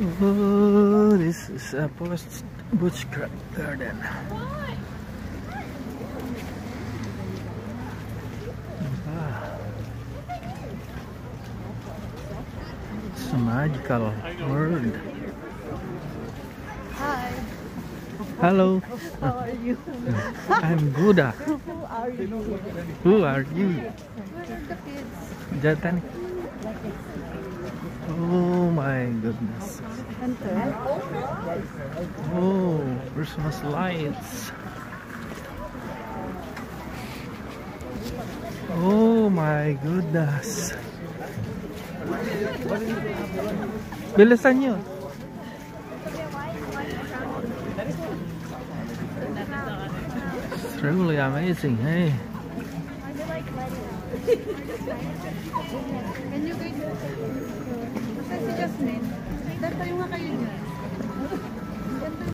Oh, this is a Busch Garden. It's a magical world. Hi. Hello. How are you? I'm Buddha. Who are you? Who are you? Where are the kids? Jatan. Oh my goodness. Enter. Oh, Christmas lights. Oh my goodness. Bilisan nyo. It's really amazing, hey. Can you wait? Kasi si Jasmine. Dapat yung nga kayo niya.